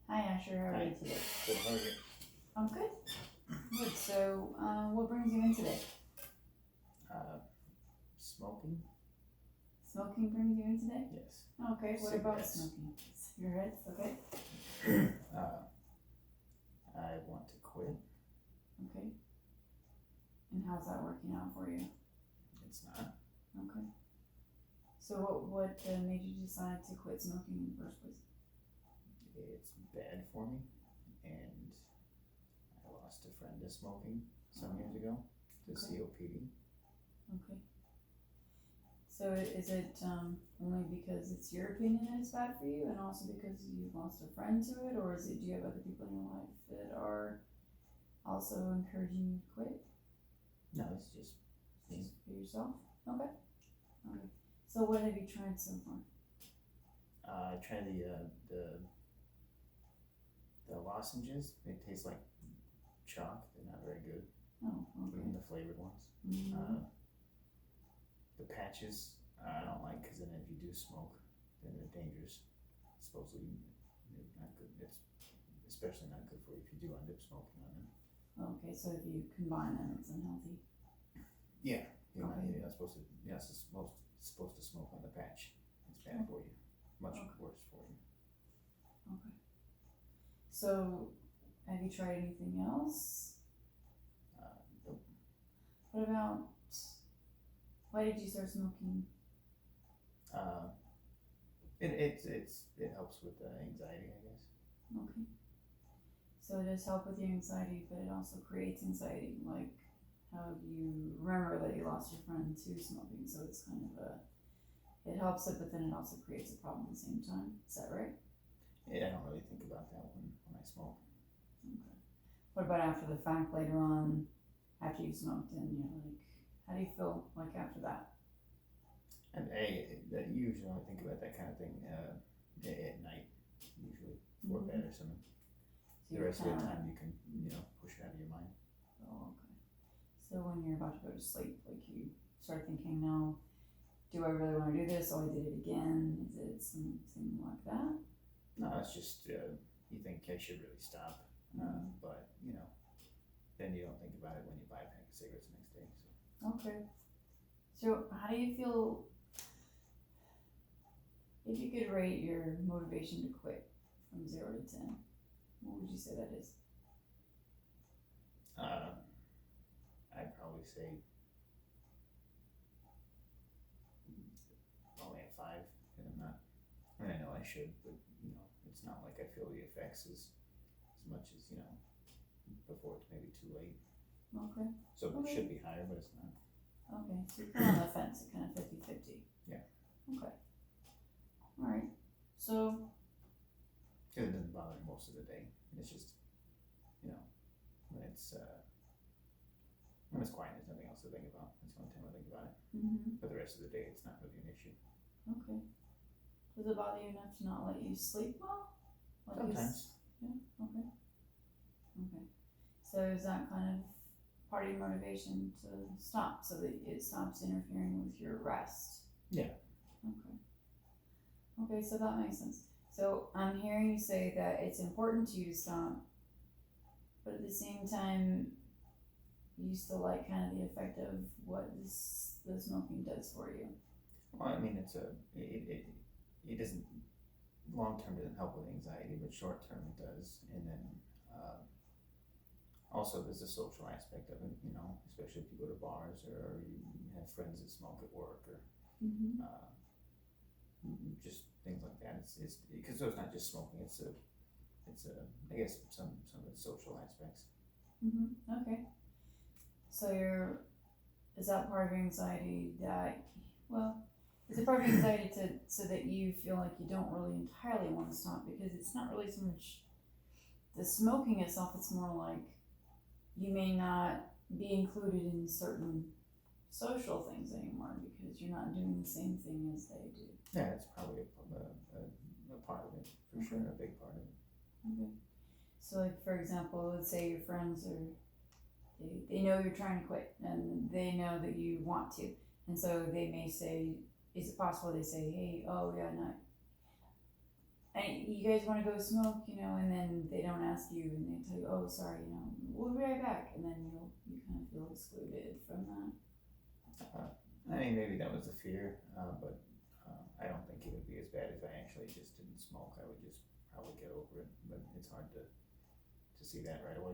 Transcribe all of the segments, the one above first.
Hi Asher, how are you today? Good, how are you? I'm good. Good. So, what brings you in today? Smoking? Smoking brings you in today? Yes. Okay, what about Cigarettes. smoking? Cigarettes, okay. I want to quit. Okay. And how's that working out for you? It's not. Okay. So, what made you decide to quit smoking in the first place? It's bad for me, and I lost a friend to smoking some years ago to Okay. COPD. Okay. So, is it only because it's your opinion that it's bad for you, and also because you've lost a friend to it, or is it do you have other people in your life that are also encouraging you to quit? No, it's just me. Just for yourself? Okay. Okay. So what have you tried so far? I tried the lozenges. They taste like chalk. They're not very good, Oh, even okay. the flavored ones. Mm-hmm. The patches I don't like because then if you do smoke, then they're dangerous. Supposedly, they're not good. It's especially not good for you if you do end up smoking on them. Okay, so if you combine them, it's unhealthy. Yeah, Okay. you're not supposed to. You're not supposed to smoke on the patch. It's bad for you. Much Okay. worse for you. Okay. So, have you tried anything else? Nope. What about, why did you start smoking? Uh, it helps with anxiety, I guess. Okay. So it does help with your anxiety, but it also creates anxiety, like how you remember that you lost your friend to smoking. So it's kind of it helps it, but then it also creates a problem at the same time. Is that right? Yeah, I don't really think about that when I smoke. Okay. What about after the fact later on, after you smoked and you're like, how do you feel like after that? And that usually only think about that kind of thing at night, usually before bed or something. So The you're rest of the kinda time you can push it out of your mind. oh, okay. So when you're about to go to sleep, like you start thinking, now, do I really want to do this? Oh, I did it again. Is it something like that? No, it's just you think I should really stop, but then you don't think about it when you buy a pack of cigarettes the next day. So Okay. So how do you feel if you could rate your motivation to quit from 0 to 10? What would you say that is? I'd probably say only a 5, and I'm not. I mean, I know I should, but it's not like I feel the effects as much as before it's maybe too late. Okay. So it Okay. should be higher, but it's not. Okay. So you're kind of on the fence, kind of 50-50. Yeah. Okay. All right. So Because it doesn't bother me most of the day. It's just when it's quiet, there's nothing else to think about. That's the only time I think about it. mm-hmm. But the rest of the day, it's not really an issue. Okay. Does it bother you enough to not let you sleep well? Like Sometimes. Yeah. Okay. Okay. So is that kind of part of your motivation to stop so that it stops interfering with your rest? Yeah. Okay. Okay, so that makes sense. So I'm hearing you say that it's important to you to stop, but at the same time, you still like kind of the effect of what the smoking does for you. Well, I mean, it doesn't long term doesn't help with anxiety, but short term it does. And then also there's a social aspect of it. Especially if you go to bars or you have friends that smoke at work or Mm-hmm. just things like that. It's because it's not just smoking. It's I guess some of the social aspects. Mm-hmm. Okay. So is that part of your anxiety that, well, is it part of your anxiety so that you feel like you don't really entirely want to stop because it's not really so much the smoking itself, it's more like you may not be included in certain social things anymore because you're not doing the same thing as they do. Yeah, it's probably a part of it for Okay. sure, a big part of it. Okay. So, like for example, let's say your friends they know you're trying to quit and they know that you want to, and so they may say, "Is it possible?" They say, "Hey, oh yeah, no, and you guys want to go smoke, you know, and then they don't ask you, and they tell you, oh, sorry, you know, we'll be right back, and then you kind of feel excluded from that. I mean, maybe that was the fear, but I don't think it would be as bad if I actually just didn't smoke. I would just probably get over it, but it's hard to see that right away.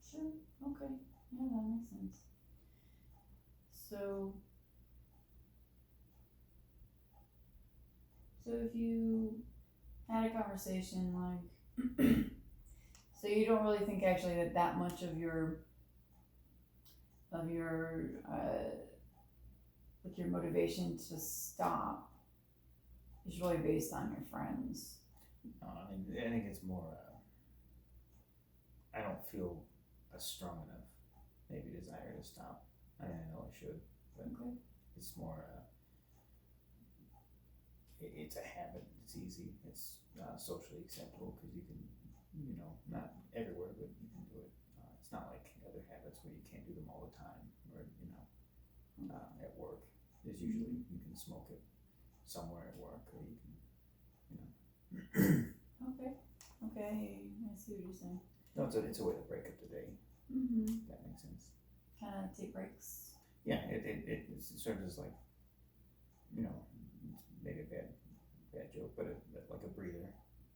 Sure. Okay. Yeah, that makes sense. So, if you had a conversation like, so you don't really think actually that much of your like your motivation to stop is really based on your friends. I mean, I think it's more. I don't feel a strong enough, maybe, desire to stop. I mean, I know I should, but Okay. it's more. It's a habit. It's easy. It's socially acceptable because you can, not everywhere, but you can do it. It's not like other habits where you can't do them all the time, or at work. There's usually you can smoke it somewhere at work, or you can, Okay. Okay. I see what you're saying. No, it's a way to break up the day. Mm-hmm. If that makes sense. Kind of take breaks. Yeah, it serves as like, maybe a bad joke, but like a breather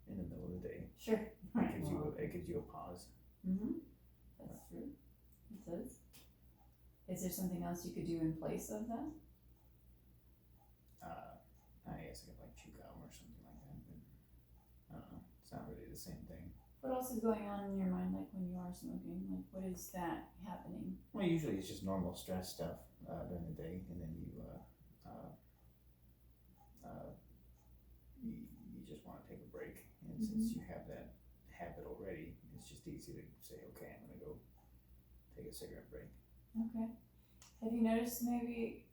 in the middle of the day. Sure. It gives you a pause. Mm-hmm. That's true. It does. Is there something else you could do in place of that? I guess I could like chew gum or something like that, but I don't know. It's not really the same thing. What else is going on in your mind, like when you are smoking? Like, what is that happening? Well, usually it's just normal stress stuff during the day, and then you just want to take a break. And since you have that habit already, it's just easy to say, okay, I'm gonna go take a cigarette break. Okay. Have you noticed maybe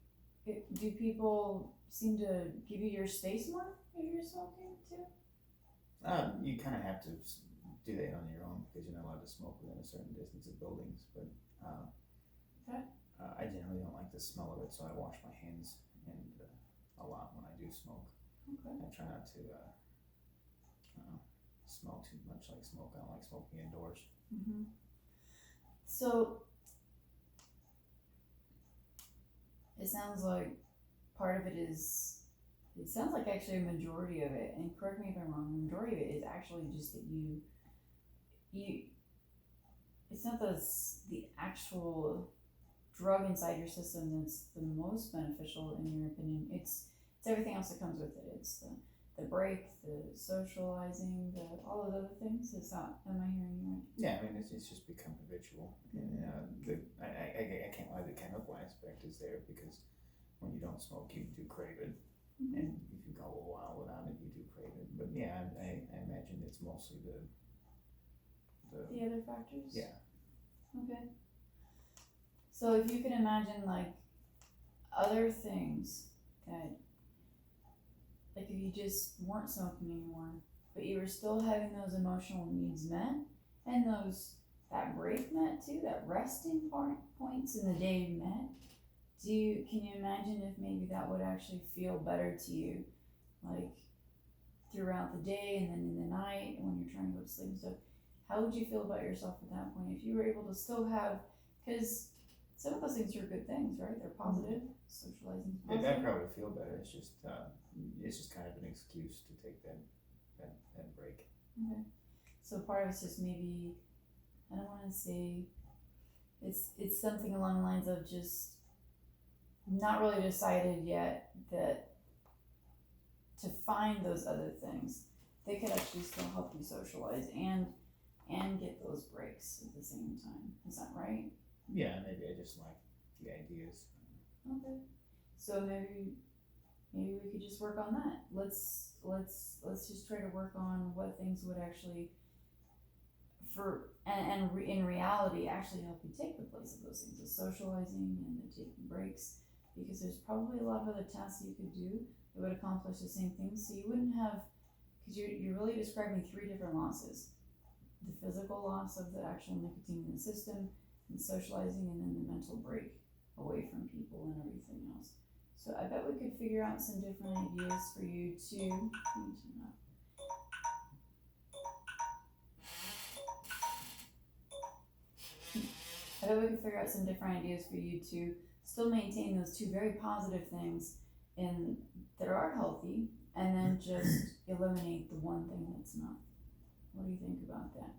do people seem to give you your space more if you're smoking too? You kind of have to do that on your own because you're not allowed to smoke within a certain distance of buildings. But Okay. I generally don't like the smell of it, so I wash my hands a lot when I do smoke. Okay. I try not to smell too much like smoke. I don't like smoking indoors. Mm-hmm. So it sounds like part of it is. It sounds like actually a majority of it, and correct me if I'm wrong, the majority of it is actually just that you it's not the actual drug inside your system that's the most beneficial in your opinion. It's everything else that comes with it. It's the break, the socializing, all of the other things. It's not, am I hearing you right? Yeah, I mean it's just become habitual, and I can't lie. The chemical aspect is there because when you don't smoke, you do crave it. Mm-hmm. And if you go a while without it, you do crave it. But yeah, I imagine it's mostly the other factors? Yeah. Okay. So if you can imagine like other things that, like if you just weren't smoking anymore, but you were still having those emotional needs met and that break met too, that resting points in the day met, can you imagine if maybe that would actually feel better to you, like throughout the day and then in the night and when you're trying to go to sleep and stuff? How would you feel about yourself at that point if you were able to still have, because some of those things are good things, right? They're positive. Socializing is positive. I'd probably feel better. It's just kind of an excuse to take that break. Okay. So part of it's just maybe, I don't want to say, it's something along the lines of just not really decided yet that to find those other things, they could actually still help you socialize and get those breaks at the same time. Is that right? Yeah, maybe I just like the ideas. Okay. So maybe we could just work on that. Let's just try to work on what things would actually in reality actually help you take the place of those things, the socializing and the taking breaks, because there's probably a lot of other tasks you could do that would accomplish the same thing. So you wouldn't have, because you're really describing 3 different losses: the physical loss of the actual nicotine in the system, and socializing, and then the mental break away from people and everything else. So I bet we could figure out some different ideas for you to I bet we could figure out some different ideas for you to still maintain those two very positive things in that are healthy, and then just eliminate the one thing that's not. What do you think about that?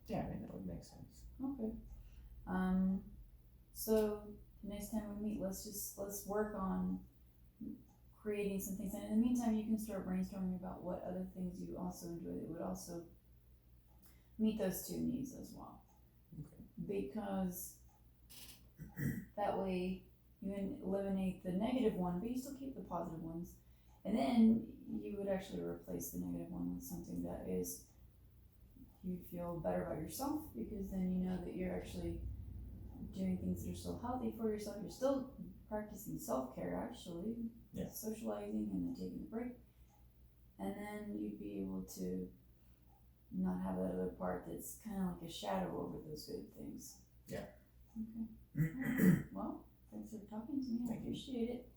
Yeah, I mean, that would make sense. Okay. So the next time we meet, let's work on creating some things. And in the meantime, you can start brainstorming about what other things you also enjoy that would also meet those two needs as well. Okay. Because that way you eliminate the negative one, but you still keep the positive ones. And then you would actually replace the negative one with something that is, you feel better about yourself, because then you know that you're actually doing things that are still healthy for yourself. You're still practicing self-care, actually. Yeah. Socializing and then taking a break. And then you'd be able to not have that other part that's kind of like a shadow over those good things. Yeah. Okay. Well, thanks for talking to me. I Thank you. appreciate it.